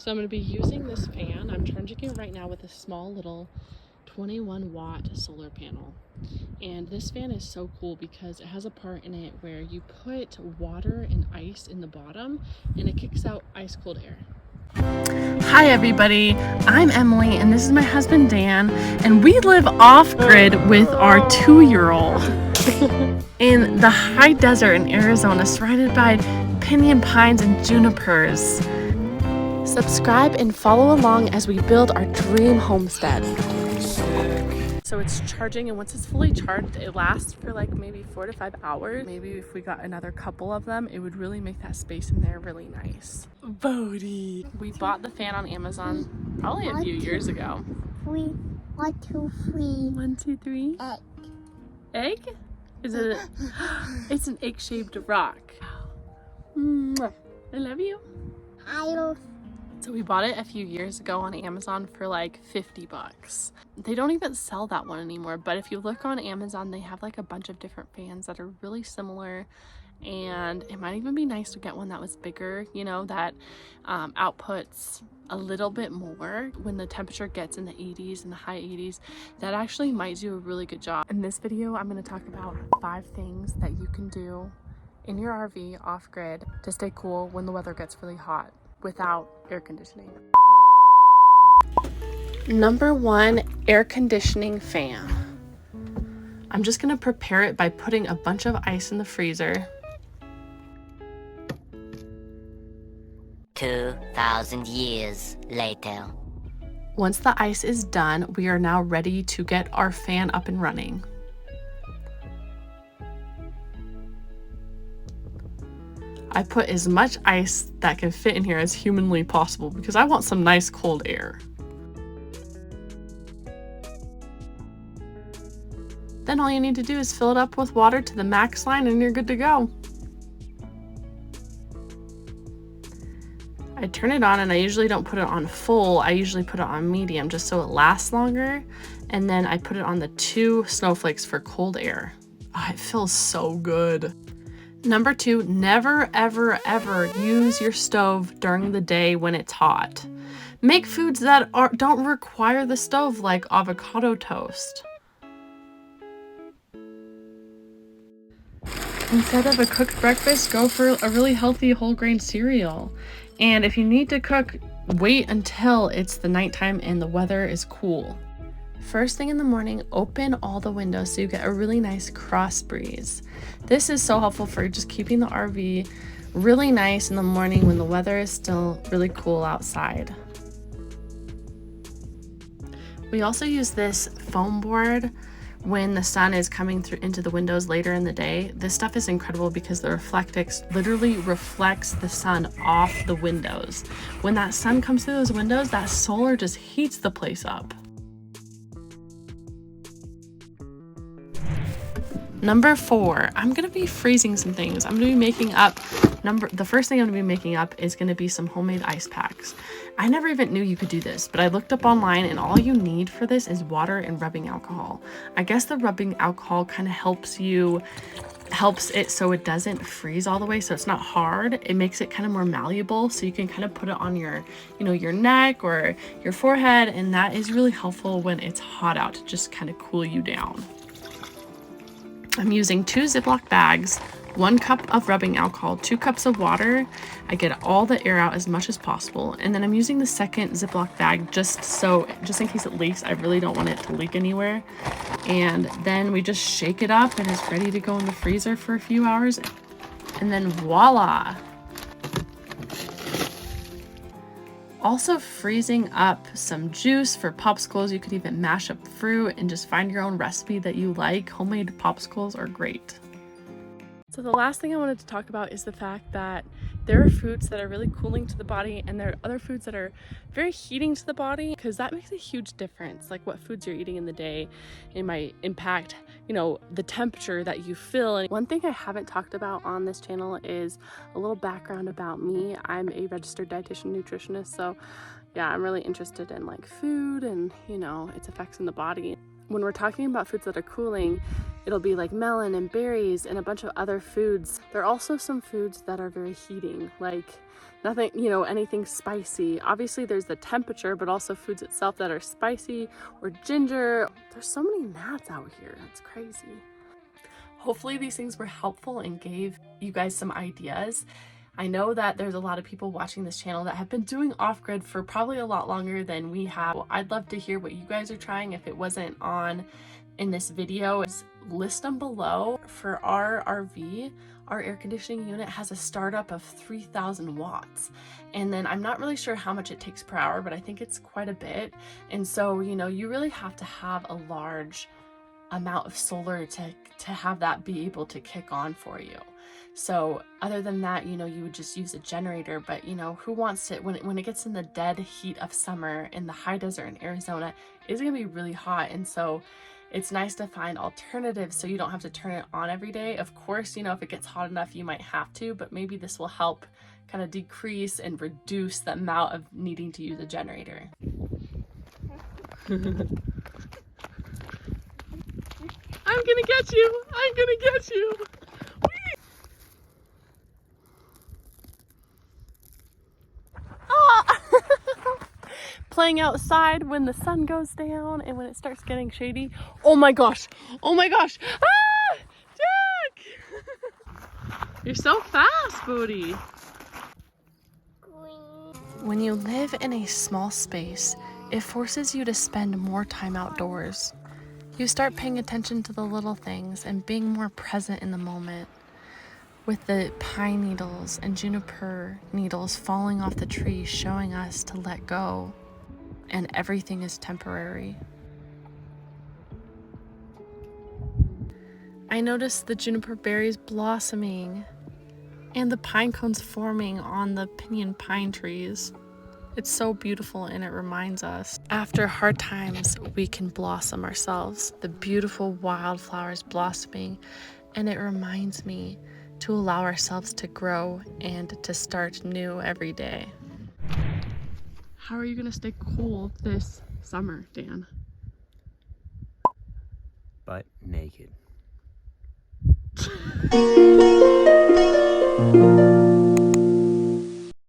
So I'm going to be using this fan. I'm charging it right now with a small little 21 watt solar panel. And this fan is so cool because it has a part in it where you put water and ice in the bottom and it kicks out ice cold air. Hi everybody, I'm Emily and this is my husband Dan, and we live off-grid with our 2-year-old in the high desert in Arizona, surrounded by pinyon pines and junipers. Subscribe and follow along as we build our dream homestead. So it's charging, and once it's fully charged, it lasts for like maybe 4 to 5 hours. Maybe if we got another couple of them, it would really make that space in there really nice. Bodhi. We bought the fan on Amazon probably a few years ago. 3, 1, 2, 3. 1, 2, 3. Egg. Egg? Is it? It's an egg-shaped rock. Mwah. I love you. I love. So we bought it a few years ago on Amazon for like 50 bucks. They don't even sell that one anymore, but if you look on Amazon, they have like a bunch of different fans that are really similar, and it might even be nice to get one that was bigger, you know, that outputs a little bit more when the temperature gets in the 80s and the high 80s. That actually might do a really good job. In this video, I'm going to talk about 5 things that you can do in your RV off-grid to stay cool when the weather gets really hot without air conditioning. Number 1, air conditioning fan. I'm just gonna prepare it by putting a bunch of ice in the freezer. 2,000 years later. Once the ice is done, we are now ready to get our fan up and running. I put as much ice that can fit in here as humanly possible because I want some nice cold air. Then all you need to do is fill it up with water to the max line and you're good to go. I turn it on, and I usually don't put it on full. I usually put it on medium just so it lasts longer. And then I put it on the 2 snowflakes for cold air. Oh, it feels so good. Number 2, never, ever, ever use your stove during the day when it's hot. Make foods that don't require the stove, like avocado toast. Instead of a cooked breakfast, go for a really healthy whole grain cereal. And if you need to cook, wait until it's the nighttime and the weather is cool. First thing in the morning, open all the windows so you get a really nice cross breeze. This is so helpful for just keeping the RV really nice in the morning when the weather is still really cool outside. We also use this foam board when the sun is coming through into the windows later in the day. This stuff is incredible because the Reflectix literally reflects the sun off the windows. When that sun comes through those windows, that solar just heats the place up. Number 4, I'm gonna be freezing some things. I'm gonna be making up, the first thing I'm gonna be making up is gonna be some homemade ice packs. I never even knew you could do this, but I looked up online and all you need for this is water and rubbing alcohol. I guess the rubbing alcohol kind of helps it so it doesn't freeze all the way, so it's not hard. It makes it kind of more malleable, so you can kind of put it on your, your neck or your forehead, and that is really helpful when it's hot out to just kind of cool you down. I'm using 2 Ziploc bags, 1 cup of rubbing alcohol, 2 cups of water. I get all the air out as much as possible. And then I'm using the second Ziploc bag just in case it leaks. I really don't want it to leak anywhere. And then we just shake it up and it's ready to go in the freezer for a few hours. And then voila. Also freezing up some juice for popsicles. You could even mash up fruit and just find your own recipe that you like. Homemade popsicles are great. So the last thing I wanted to talk about is the fact that there are foods that are really cooling to the body, and there are other foods that are very heating to the body, because that makes a huge difference. Like what foods you're eating in the day, it might impact, the temperature that you feel. And one thing I haven't talked about on this channel is a little background about me. I'm a registered dietitian nutritionist, so yeah, I'm really interested in like food and its effects in the body. when we're talking about foods that are cooling, it'll be like melon and berries and a bunch of other foods. There are also some foods that are very heating, like nothing, you know, anything spicy. Obviously there's the temperature, but also foods itself that are spicy, or ginger. There's so many gnats out here, it's crazy. Hopefully these things were helpful and gave you guys some ideas. I know that there's a lot of people watching this channel that have been doing off-grid for probably a lot longer than we have. I'd love to hear what you guys are trying. If it wasn't on in this video, list them below. For our RV, our air conditioning unit has a startup of 3,000 watts. And then I'm not really sure how much it takes per hour, but I think it's quite a bit. And so, you know, you really have to have a large amount of solar to have that be able to kick on for you. So other than that, you know, you would just use a generator. But you know, who wants to, when it gets in the dead heat of summer in the high desert in Arizona, it's gonna be really hot. And so it's nice to find alternatives so you don't have to turn it on every day. Of course, you know, if it gets hot enough, you might have to, but maybe this will help kind of decrease and reduce the amount of needing to use a generator. I'm gonna get you! I'm gonna get you! Whee! Ah! Playing outside when the sun goes down and when it starts getting shady. Oh my gosh! Oh my gosh! Ah! Jack! You're so fast, Bodhi! When you live in a small space, it forces you to spend more time outdoors. You start paying attention to the little things and being more present in the moment. With the pine needles and juniper needles falling off the tree showing us to let go, and everything is temporary. I noticed the juniper berries blossoming and the pine cones forming on the pinyon pine trees. It's so beautiful, and it reminds us, after hard times, we can blossom ourselves. The beautiful wildflowers blossoming, and it reminds me to allow ourselves to grow and to start new every day. How are you gonna stay cool this summer, Dan? Butt naked.